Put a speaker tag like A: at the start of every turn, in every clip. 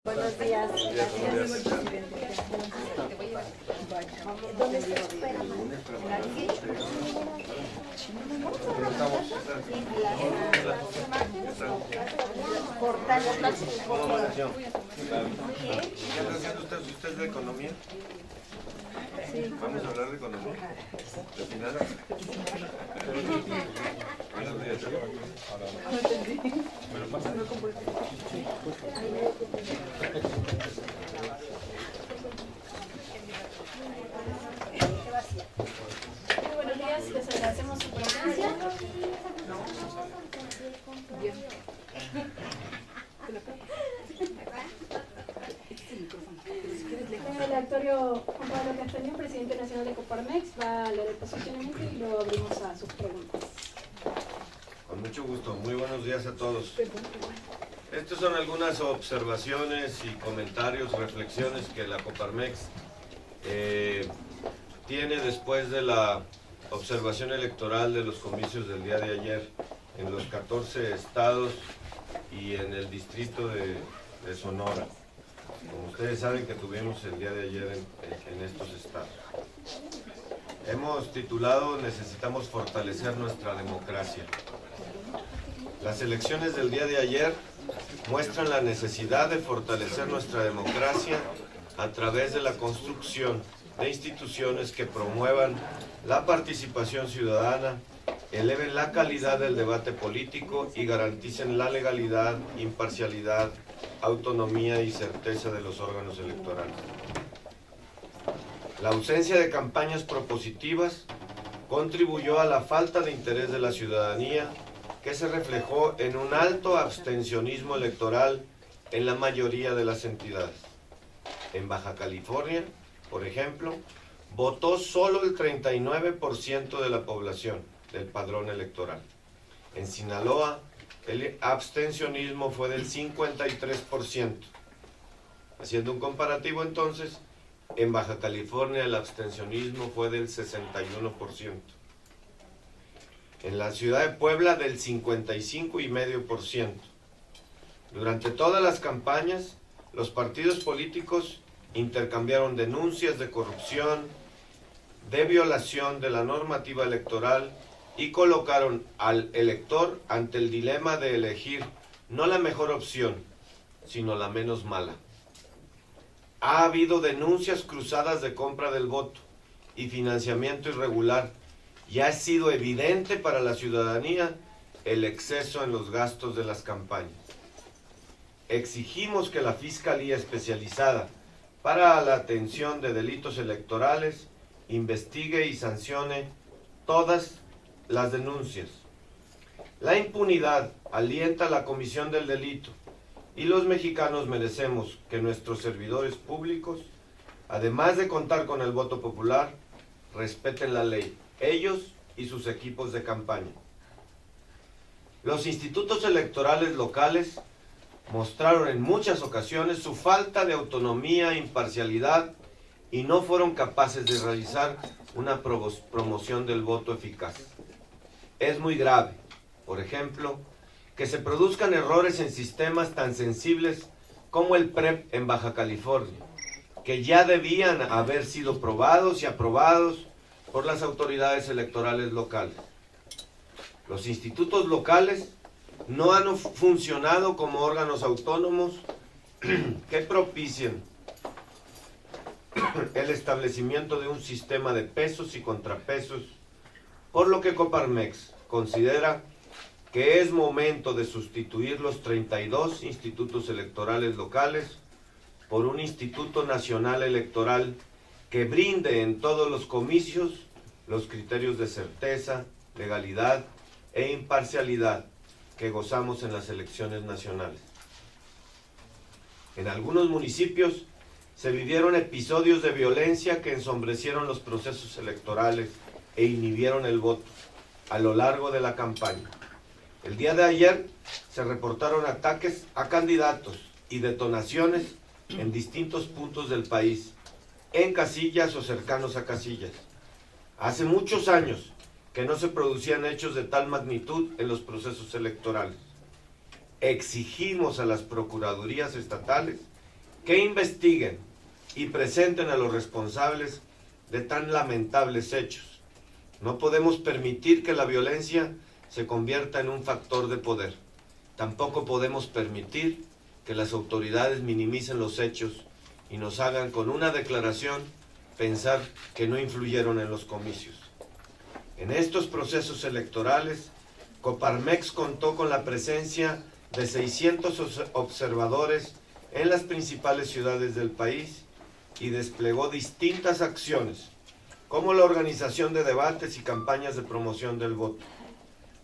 A: Buenos días.
B: Buenos días.
A: ¿Dónde se espera? ¿En la Ligue? Portal.
B: ¿Qué está haciendo usted de economía?
A: Sí.
B: Vamos a hablar de economía. ¿De finanzas? Buenos días.
C: Muy buenos días, les agradecemos su presencia. El actorio Juan Pablo Castañón, presidente nacional de Coparmex, va a leer el posicionamiento y luego abrimos a sus preguntas.
B: Con mucho gusto. Muy buenos días a todos. Estas son algunas observaciones y comentarios, reflexiones que la Coparmex tiene después de la observación electoral de los comicios del día de ayer en los 14 estados y en el distrito de Sonora. Como ustedes saben que tuvimos el día de ayer en estos estados. Hemos titulado "Necesitamos fortalecer nuestra democracia". Las elecciones del día de ayer muestran la necesidad de fortalecer nuestra democracia a través de la construcción de instituciones que promuevan la participación ciudadana, eleven la calidad del debate político y garanticen la legalidad, imparcialidad, autonomía y certeza de los órganos electorales. La ausencia de campañas propositivas contribuyó a la falta de interés de la ciudadanía, que se reflejó en un alto abstencionismo electoral en la mayoría de las entidades. En Baja California, por ejemplo, votó solo el 39% de la población del padrón electoral. En Sinaloa, el abstencionismo fue del 53%. Haciendo un comparativo entonces, en Baja California el abstencionismo fue del 61%. En la ciudad de Puebla del 55,5%. Durante todas las campañas, los partidos políticos intercambiaron denuncias de corrupción, de violación de la normativa electoral y colocaron al elector ante el dilema de elegir no la mejor opción, sino la menos mala. Ha habido denuncias cruzadas de compra del voto y financiamiento irregular, y ha sido evidente para la ciudadanía el exceso en los gastos de las campañas. Exigimos que la Fiscalía Especializada para la Atención de Delitos Electorales investigue y sancione todas las denuncias. La impunidad alienta la comisión del delito y los mexicanos merecemos que nuestros servidores públicos, además de contar con el voto popular, respeten la ley, ellos y sus equipos de campaña. Los institutos electorales locales mostraron en muchas ocasiones su falta de autonomía e imparcialidad y no fueron capaces de realizar una promoción del voto eficaz. Es muy grave, por ejemplo, que se produzcan errores en sistemas tan sensibles como el PREP en Baja California, que ya debían haber sido probados y aprobados por las autoridades electorales locales. Los institutos locales no han funcionado como órganos autónomos que propicien el establecimiento de un sistema de pesos y contrapesos, por lo que Coparmex considera que es momento de sustituir los 32 institutos electorales locales por un Instituto Nacional Electoral que brinde en todos los comicios los criterios de certeza, legalidad e imparcialidad que gozamos en las elecciones nacionales. En algunos municipios se vivieron episodios de violencia que ensombrecieron los procesos electorales e inhibieron el voto a lo largo de la campaña. El día de ayer se reportaron ataques a candidatos y detonaciones en distintos puntos del país, en casillas o cercanos a casillas. Hace muchos años que no se producían hechos de tal magnitud en los procesos electorales. Exigimos a las procuradurías estatales que investiguen y presenten a los responsables de tan lamentables hechos. No podemos permitir que la violencia se convierta en un factor de poder. Tampoco podemos permitir que las autoridades minimicen los hechos y nos hagan con una declaración pensar que no influyeron en los comicios. En estos procesos electorales, Coparmex contó con la presencia de 600 observadores en las principales ciudades del país y desplegó distintas acciones, como la organización de debates y campañas de promoción del voto.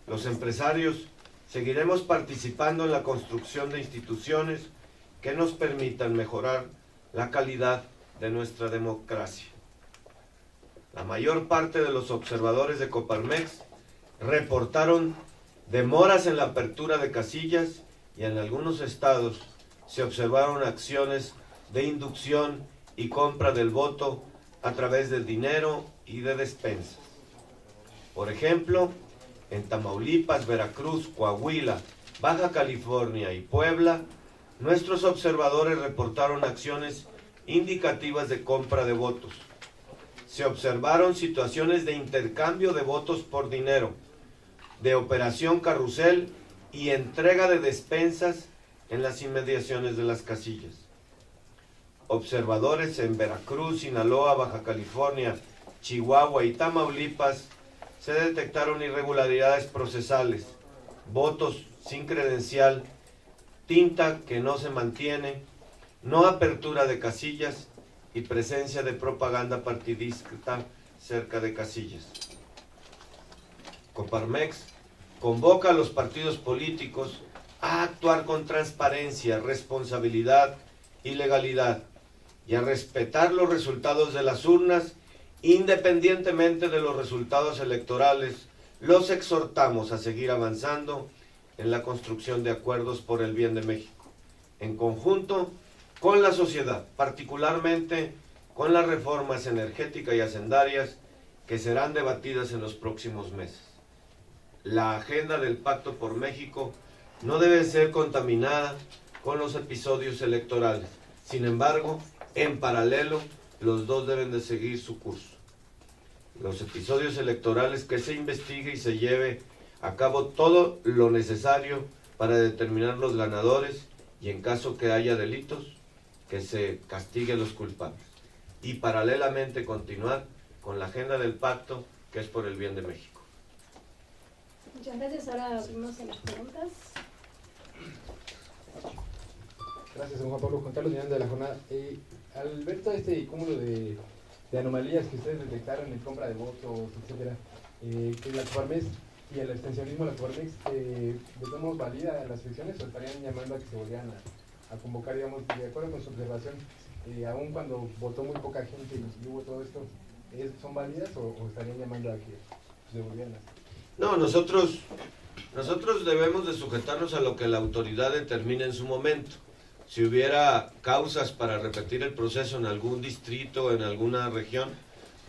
B: Los empresarios seguiremos participando en la construcción de instituciones que nos permitan mejorar la calidad de nuestra democracia. La mayor parte de los observadores de Coparmex reportaron demoras en la apertura de casillas y en algunos estados se observaron acciones de inducción y compra del voto a través del dinero y de despensas. Por ejemplo, en Tamaulipas, Veracruz, Coahuila, Baja California y Puebla, nuestros observadores reportaron acciones indicativas de compra de votos. Se observaron situaciones de intercambio de votos por dinero, de operación carrusel y entrega de despensas en las inmediaciones de las casillas. Observadores en Veracruz, Sinaloa, Baja California, Chihuahua y Tamaulipas se detectaron irregularidades procesales, votos sin credencial, tinta que no se mantiene, no apertura de casillas y presencia de propaganda partidista cerca de casillas. Coparmex convoca a los partidos políticos a actuar con transparencia, responsabilidad y legalidad y a respetar los resultados de las urnas independientemente de los resultados electorales. Los exhortamos a seguir avanzando en la construcción de acuerdos por el bien de México, en conjunto con la sociedad, particularmente con las reformas energéticas y hacendarias que serán debatidas en los próximos meses. La agenda del Pacto por México no debe ser contaminada con los episodios electorales. Sin embargo, en paralelo, los dos deben de seguir su curso. Los episodios electorales, que se investigue y se lleve a cabo todo lo necesario para determinar los ganadores y, en caso que haya delitos, que se castigue a los culpables. Y paralelamente continuar con la agenda del pacto, que es por el bien de México.
C: Muchas gracias. Ahora abrimos a las preguntas.
D: Gracias, don Juan Pablo. Juan Carlos Miranda de la Jornada. Al ver todo este cúmulo de anomalías que ustedes detectaron en compra de votos, etcétera, que la Coparmex y el extensionismo de la Coparmex, ¿de todos modos valida las elecciones o estarían llamando a que se volvieran a convocar, digamos, de acuerdo con su observación, aún cuando votó muy poca gente y hubo todo esto, ¿son válidas o estarían llamando a que se volvieran a...?
B: No, nosotros debemos de sujetarnos a lo que la autoridad determine en su momento. Si hubiera causas para repetir el proceso en algún distrito, en alguna región,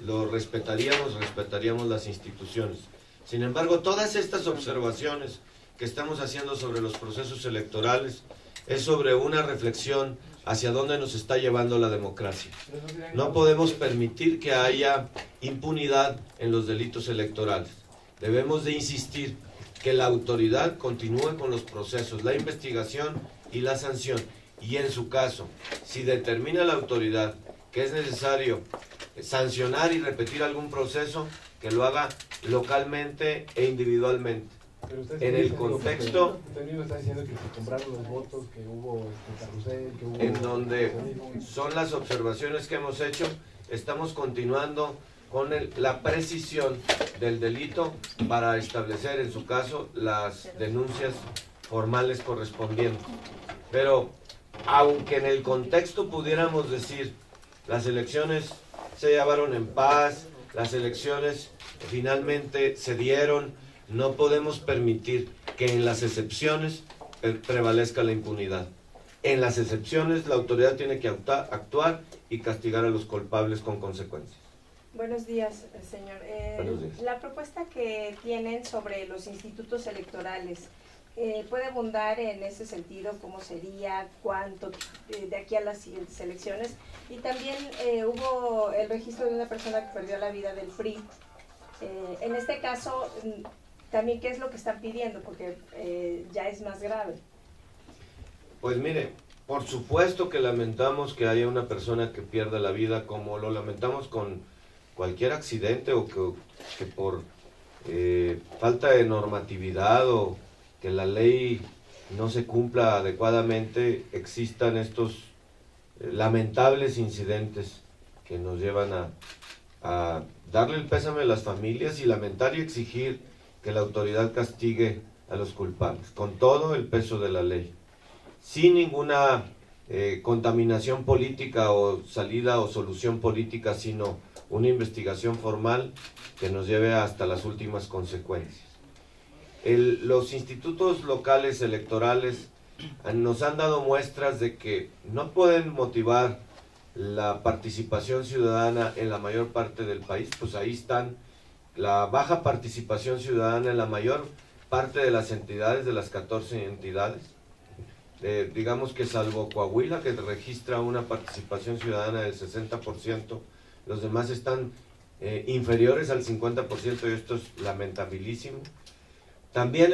B: lo respetaríamos las instituciones. Sin embargo, todas estas observaciones que estamos haciendo sobre los procesos electorales es sobre una reflexión hacia dónde nos está llevando la democracia. No podemos permitir que haya impunidad en los delitos electorales. Debemos de insistir que la autoridad continúe con los procesos, la investigación y la sanción. Y en su caso, si determina la autoridad que es necesario sancionar y repetir algún proceso, que lo haga localmente e individualmente. En el contexto...
D: Usted mismo está diciendo que se compraron los votos, que hubo carrusel, que hubo...
B: En donde son las observaciones que hemos hecho, estamos continuando con la precisión del delito para establecer, en su caso, las denuncias formales correspondientes. Pero, aunque en el contexto pudiéramos decir, las elecciones se llevaron en paz, las elecciones finalmente se dieron, no podemos permitir que en las excepciones prevalezca la impunidad. En las excepciones la autoridad tiene que actuar y castigar a los culpables con consecuencias.
A: Buenos días, señor.
B: Buenos días.
A: La propuesta que tienen sobre los institutos electorales, puede abundar en ese sentido, cómo sería, cuánto de aquí a las siguientes elecciones. Y también hubo el registro de una persona que perdió la vida del PRI. En este caso, también, ¿qué es lo que están pidiendo? Porque ya es más grave.
B: Pues mire, por supuesto que lamentamos que haya una persona que pierda la vida, como lo lamentamos con cualquier accidente o que por falta de normatividad o que la ley no se cumpla adecuadamente, existan estos lamentables incidentes que nos llevan a darle el pésame a las familias y lamentar y exigir que la autoridad castigue a los culpables, con todo el peso de la ley, sin ninguna contaminación política o salida o solución política, sino una investigación formal que nos lleve hasta las últimas consecuencias. Los institutos locales electorales nos han dado muestras de que no pueden motivar la participación ciudadana en la mayor parte del país. Pues ahí están la baja participación ciudadana en la mayor parte de las entidades, de las 14 entidades. Digamos que salvo Coahuila, que registra una participación ciudadana del 60%, los demás están inferiores al 50%, y esto es lamentabilísimo. También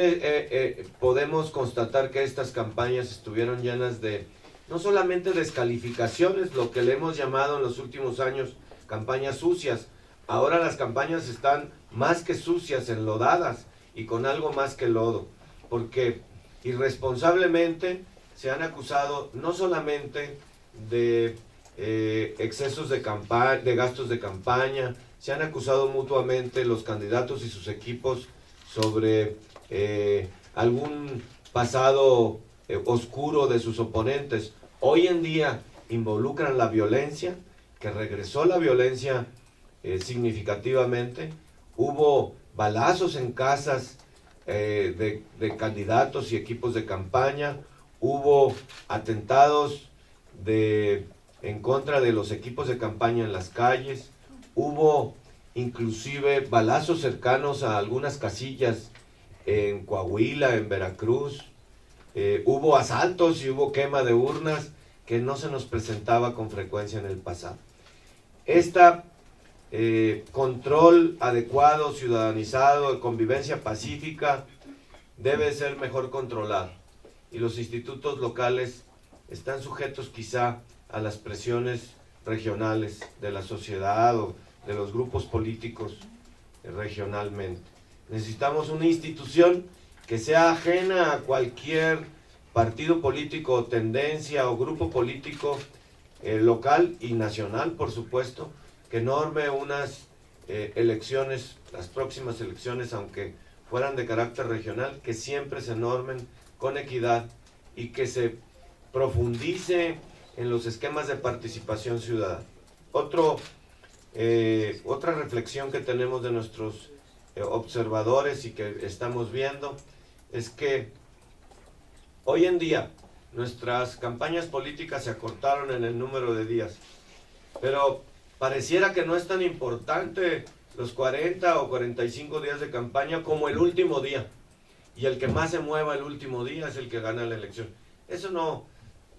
B: podemos constatar que estas campañas estuvieron llenas de, no solamente descalificaciones, lo que le hemos llamado en los últimos años campañas sucias. Ahora las campañas están más que sucias, enlodadas y con algo más que lodo, porque irresponsablemente se han acusado no solamente de excesos de gastos de campaña, se han acusado mutuamente los candidatos y sus equipos sobre algún pasado oscuro de sus oponentes. Hoy en día involucran la violencia, que regresó la violencia significativamente. Hubo balazos en casas de candidatos y equipos de campaña, hubo atentados en contra de los equipos de campaña en las calles, hubo inclusive balazos cercanos a algunas casillas en Coahuila, en Veracruz, hubo asaltos y hubo quema de urnas que no se nos presentaba con frecuencia en el pasado. Control adecuado, ciudadanizado, de convivencia pacífica, debe ser mejor controlado. Y los institutos locales están sujetos quizá a las presiones regionales de la sociedad o de los grupos políticos regionalmente. Necesitamos una institución que sea ajena a cualquier partido político o tendencia o grupo político local y nacional, por supuesto, que norme unas elecciones, las próximas elecciones, aunque fueran de carácter regional, que siempre se normen con equidad y que se profundice en los esquemas de participación ciudadana. Otra reflexión que tenemos de nuestros observadores y que estamos viendo es que hoy en día nuestras campañas políticas se acortaron en el número de días, pero pareciera que no es tan importante los 40 o 45 días de campaña como el último día, y el que más se mueva el último día es el que gana la elección. Eso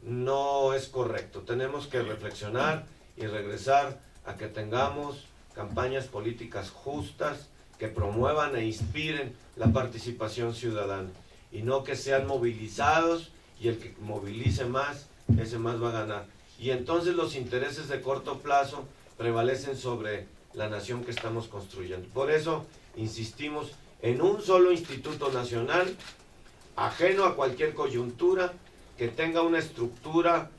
B: no es correcto. Tenemos que reflexionar y regresar a que tengamos campañas políticas justas que promuevan e inspiren la participación ciudadana y no que sean movilizados, y el que movilice más, ese más va a ganar. Y entonces los intereses de corto plazo prevalecen sobre la nación que estamos construyendo. Por eso insistimos en un solo instituto nacional, ajeno a cualquier coyuntura, que tenga una estructura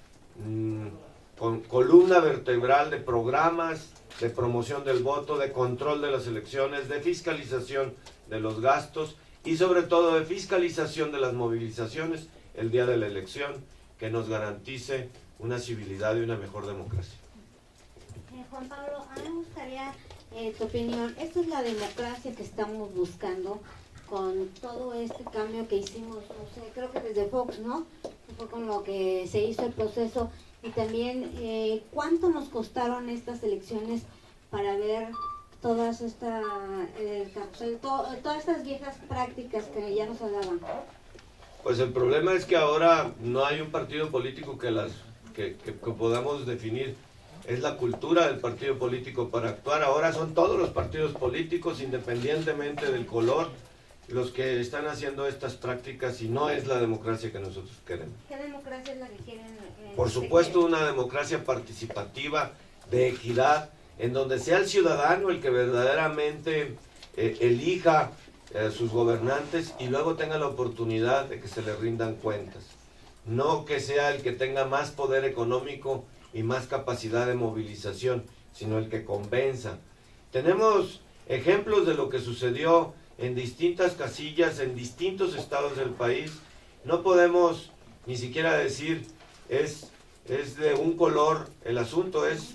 B: con columna vertebral de programas, de promoción del voto, de control de las elecciones, de fiscalización de los gastos y sobre todo de fiscalización de las movilizaciones el día de la elección, que nos garantice una civilidad y una mejor democracia.
E: Juan Pablo, a mí me gustaría tu opinión. ¿Esta es la democracia que estamos buscando con todo este cambio que hicimos? No sé, creo que desde Fox, ¿no? Fue con lo que se hizo el proceso. Y también, ¿cuánto nos costaron estas elecciones para ver todas todas estas viejas prácticas que ya nos hablaban?
B: Pues el problema es que ahora no hay un partido político que podamos definir. Es la cultura del partido político para actuar. Ahora son todos los partidos políticos, independientemente del color, los que están haciendo estas prácticas, y no es la democracia que nosotros queremos.
E: ¿Qué democracia es la que quieren?
B: Por supuesto, una democracia participativa, de equidad, en donde sea el ciudadano el que verdaderamente elija sus gobernantes y luego tenga la oportunidad de que se le rindan cuentas. No que sea el que tenga más poder económico y más capacidad de movilización, sino el que convenza. Tenemos ejemplos de lo que sucedió en distintas casillas, en distintos estados del país. No podemos ni siquiera decir es de un color el asunto, es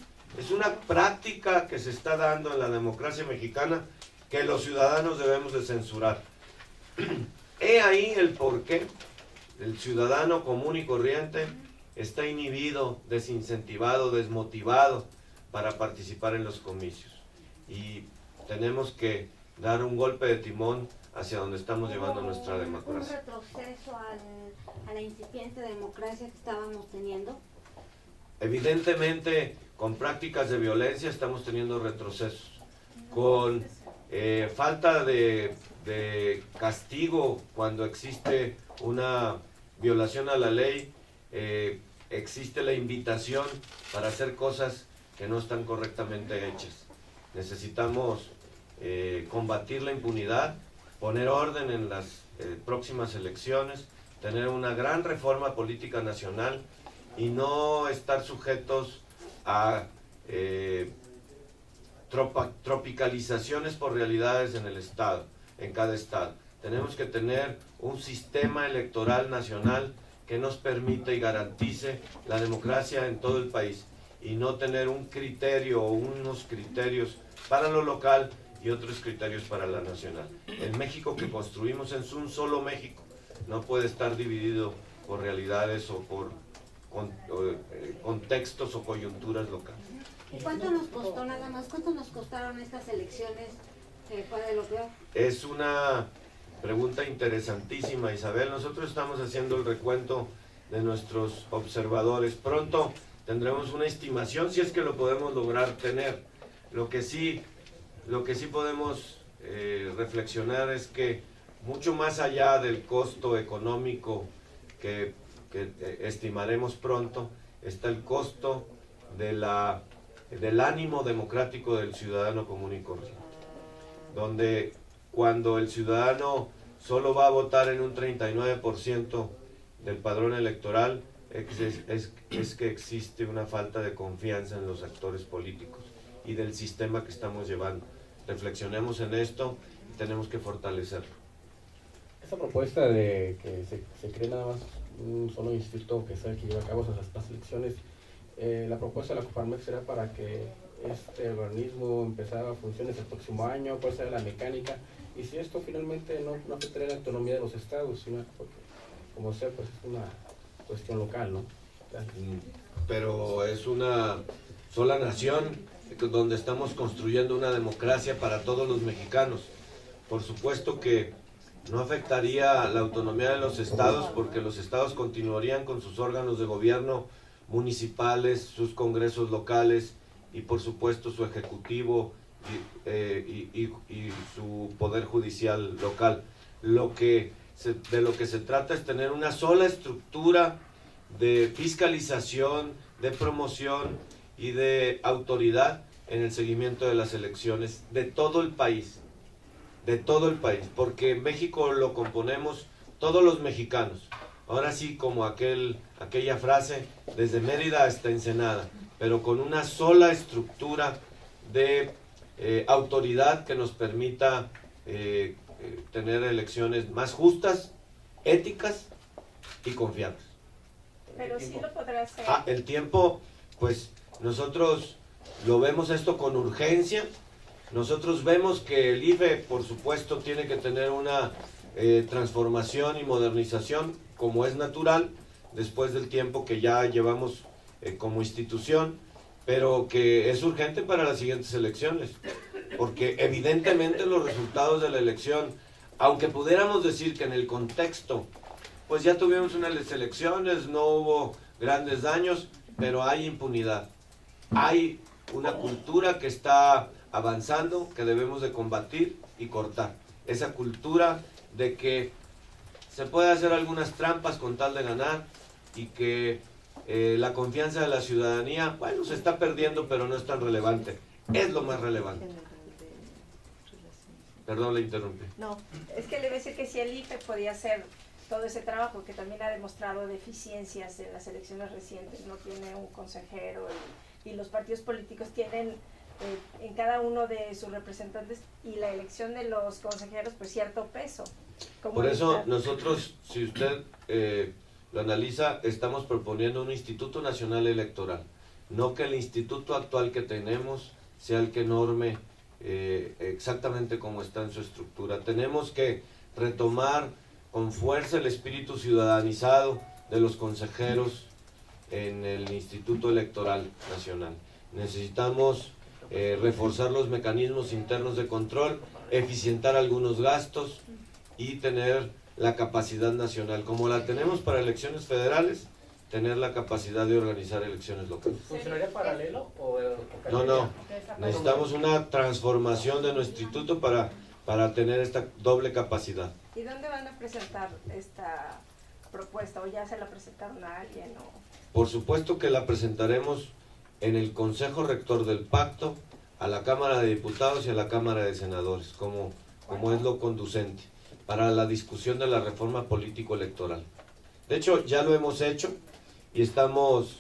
B: una práctica que se está dando en la democracia mexicana que los ciudadanos debemos de censurar. He ahí el porqué el ciudadano común y corriente está inhibido, desincentivado, desmotivado para participar en los comicios. Y tenemos que dar un golpe de timón hacia donde estamos llevando nuestra democracia.
E: ¿Un retroceso a la incipiente democracia que estábamos teniendo?
B: Evidentemente, con prácticas de violencia estamos teniendo retrocesos. Con falta de castigo cuando existe una violación a la ley, existe la invitación para hacer cosas que no están correctamente hechas. Necesitamos combatir la impunidad, poner orden en las próximas elecciones, tener una gran reforma política nacional y no estar sujetos a tropicalizaciones por realidades en el estado, en cada estado. Tenemos que tener un sistema electoral nacional que nos permita y garantice la democracia en todo el país y no tener un criterio o unos criterios para lo local y otros criterios para la nacional. El México que construimos es un solo México, no puede estar dividido por realidades o por contextos o coyunturas locales.
E: ¿Y cuánto nos costó nada más? ¿Cuánto nos costaron estas elecciones fuera de lo peor?
B: Es una pregunta interesantísima, Isabel. Nosotros estamos haciendo el recuento de nuestros observadores. Pronto tendremos una estimación, si es que lo podemos lograr tener. Lo que sí podemos reflexionar es que mucho más allá del costo económico que estimaremos pronto, está el costo del ánimo democrático del ciudadano común y corriente, donde cuando el ciudadano solo va a votar en un 39% del padrón electoral, es que existe una falta de confianza en los actores políticos y del sistema que estamos llevando. Reflexionemos en esto y tenemos que fortalecerlo.
F: Esa propuesta de que se cree nada más un solo instituto que sea el que lleva a cabo las elecciones, la propuesta de la Coparmex será para que este organismo empezara a funcionar el próximo año, cuál será la mecánica, y si esto finalmente no afectaría la autonomía de los estados, sino porque, como sea, pues es una cuestión local, ¿no?
B: Pero es una sola nación donde estamos construyendo una democracia para todos los mexicanos. Por supuesto que no afectaría la autonomía de los estados, porque los estados continuarían con sus órganos de gobierno municipales, sus congresos locales y por supuesto su ejecutivo y su poder judicial local. De lo que se trata es tener una sola estructura de fiscalización, de promoción y de autoridad en el seguimiento de las elecciones de todo el país, porque México lo componemos todos los mexicanos. Ahora sí, como aquella frase, desde Mérida hasta Ensenada, pero con una sola estructura de autoridad que nos permita tener elecciones más justas, éticas y confiables.
A: Pero sí lo podrá hacer.
B: El tiempo, pues nosotros lo vemos esto con urgencia. Nosotros vemos que el IFE, por supuesto, tiene que tener una transformación y modernización, como es natural, después del tiempo que ya llevamos como institución, pero que es urgente para las siguientes elecciones, porque evidentemente los resultados de la elección, aunque pudiéramos decir que en el contexto pues ya tuvimos unas elecciones, no hubo grandes daños, pero hay impunidad. Hay una cultura que está avanzando, que debemos de combatir y cortar. Esa cultura de que se puede hacer algunas trampas con tal de ganar y que la confianza de la ciudadanía, bueno, se está perdiendo, pero no es tan relevante. Es lo más relevante. Perdón, le interrumpí.
A: No, es que le voy a decir que si el IFE podía hacer todo ese trabajo, que también ha demostrado deficiencias en las elecciones recientes, no tiene un consejero y los partidos políticos tienen en cada uno de sus representantes y la elección de los consejeros pues cierto peso.
B: Por eso nosotros, si usted lo analiza, estamos proponiendo un Instituto Nacional Electoral, no que el instituto actual que tenemos sea el que norme exactamente como está en su estructura. Tenemos que retomar con fuerza el espíritu ciudadanizado de los consejeros en el Instituto Electoral Nacional. Necesitamos reforzar los mecanismos internos de control, eficientar algunos gastos y tener la capacidad nacional, como la tenemos para elecciones federales, tener la capacidad de organizar elecciones locales.
F: ¿Funcionaría paralelo o
B: No, necesitamos una transformación de nuestro instituto para tener esta doble capacidad.
A: ¿Y dónde van a presentar esta propuesta? ¿O ya se la presentaron a alguien?
B: Por supuesto que la presentaremos en el Consejo Rector del Pacto, a la Cámara de Diputados y a la Cámara de Senadores, como es lo conducente, para la discusión de la reforma político-electoral. De hecho, ya lo hemos hecho y estamos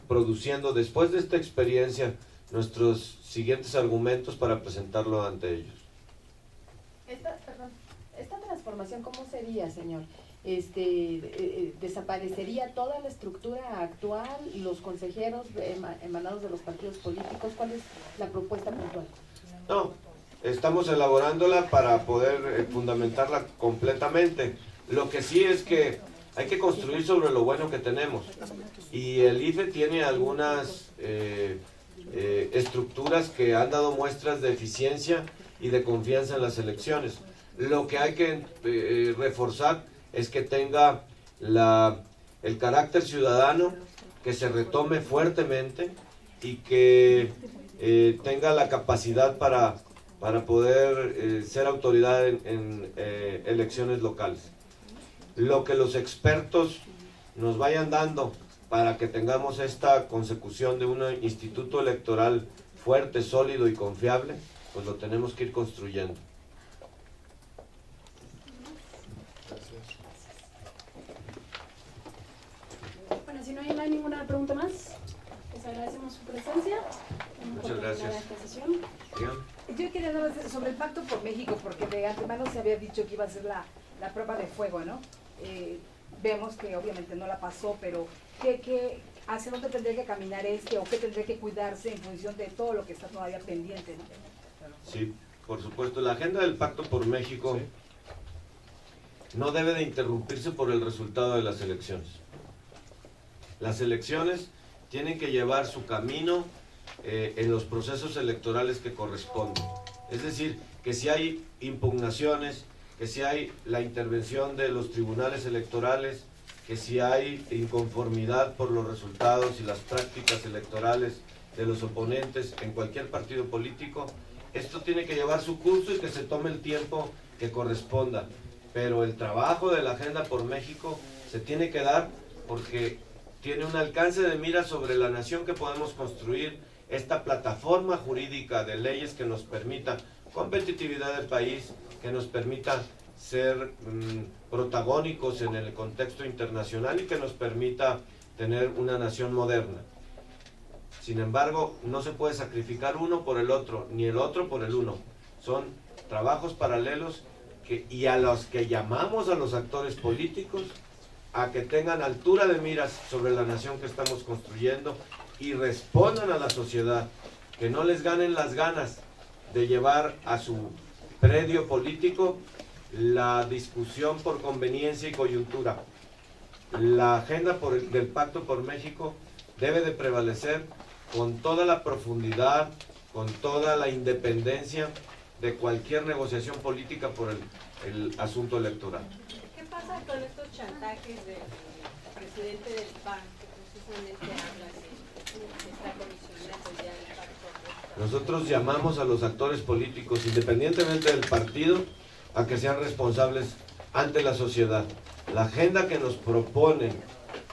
B: produciendo, después de esta experiencia, nuestros siguientes argumentos para presentarlo ante ellos.
G: Esta transformación, ¿cómo sería, señor? ¿Desaparecería toda la estructura actual, los consejeros emanados de los partidos políticos? ¿Cuál es la propuesta puntual?
B: No, estamos elaborándola para poder fundamentarla completamente. Lo que sí es que hay que construir sobre lo bueno que tenemos. Y el IFE tiene algunas estructuras que han dado muestras de eficiencia y de confianza en las elecciones. Lo que hay que reforzar es que tenga el carácter ciudadano, que se retome fuertemente y que tenga la capacidad para poder ser autoridad en elecciones locales. Lo que los expertos nos vayan dando para que tengamos esta consecución de un instituto electoral fuerte, sólido y confiable, pues lo tenemos que ir construyendo.
C: Bueno, si no hay ninguna pregunta más, les agradecemos su presencia.
B: Muchas gracias.
H: Yo quería hablar sobre el Pacto por México, porque de antemano se había dicho que iba a ser la prueba de fuego, ¿no? Vemos que obviamente no la pasó, pero ¿hacia dónde tendría que caminar o qué tendría que cuidarse en función de todo lo que está todavía pendiente, ¿no?
B: Sí, por supuesto. La agenda del Pacto por México no debe de interrumpirse por el resultado de las elecciones. Las elecciones tienen que llevar su camino en los procesos electorales que corresponden. Es decir, que si hay impugnaciones, que si hay la intervención de los tribunales electorales, que si hay inconformidad por los resultados y las prácticas electorales de los oponentes en cualquier partido político, esto tiene que llevar su curso y que se tome el tiempo que corresponda. Pero el trabajo de la Agenda por México se tiene que dar porque tiene un alcance de mira sobre la nación que podemos construir, esta plataforma jurídica de leyes que nos permita competitividad del país, que nos permita ser protagónicos en el contexto internacional y que nos permita tener una nación moderna. Sin embargo, no se puede sacrificar uno por el otro, ni el otro por el uno. Son trabajos paralelos y a los que llamamos a los actores políticos a que tengan altura de miras sobre la nación que estamos construyendo y respondan a la sociedad, que no les ganen las ganas de llevar a su predio político la discusión por conveniencia y coyuntura. La agenda del Pacto por México debe de prevalecer con toda la profundidad, con toda la independencia de cualquier negociación política por el asunto electoral.
A: ¿Qué pasa con estos chantajes del presidente del PAN, que precisamente habla de que está comisionando ya el pacto?
B: Nosotros llamamos a los actores políticos, independientemente del partido, a que sean responsables ante la sociedad. La agenda que nos proponen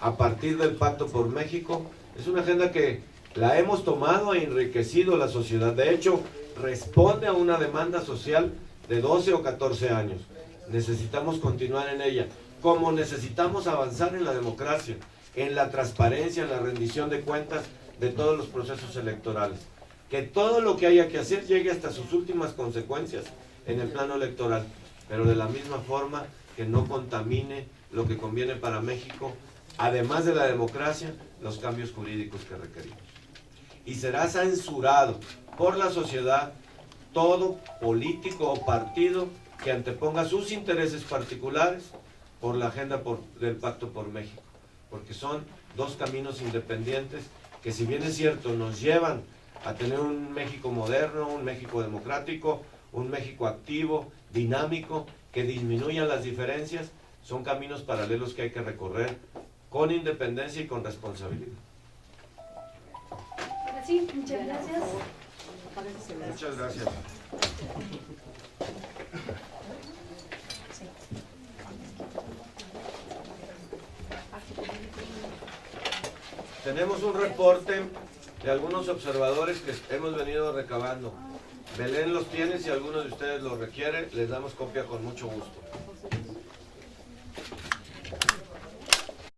B: a partir del Pacto por México es una agenda que la hemos tomado e enriquecido la sociedad. De hecho, responde a una demanda social de 12 o 14 años. Necesitamos continuar en ella, como necesitamos avanzar en la democracia, en la transparencia, en la rendición de cuentas de todos los procesos electorales. Que todo lo que haya que hacer llegue hasta sus últimas consecuencias en el plano electoral, pero de la misma forma que no contamine lo que conviene para México, además de la democracia, los cambios jurídicos que requerimos. Y será censurado por la sociedad todo político o partido que anteponga sus intereses particulares por la agenda del Pacto por México, porque son dos caminos independientes que, si bien es cierto, nos llevan a tener un México moderno, un México democrático, un México activo, dinámico, que disminuyan las diferencias, son caminos paralelos que hay que recorrer con independencia y con responsabilidad.
C: Ahora sí, muchas gracias.
B: Muchas gracias. Tenemos un reporte de algunos observadores que hemos venido recabando. Belén los tiene, si alguno de ustedes lo requiere, les damos copia con mucho gusto.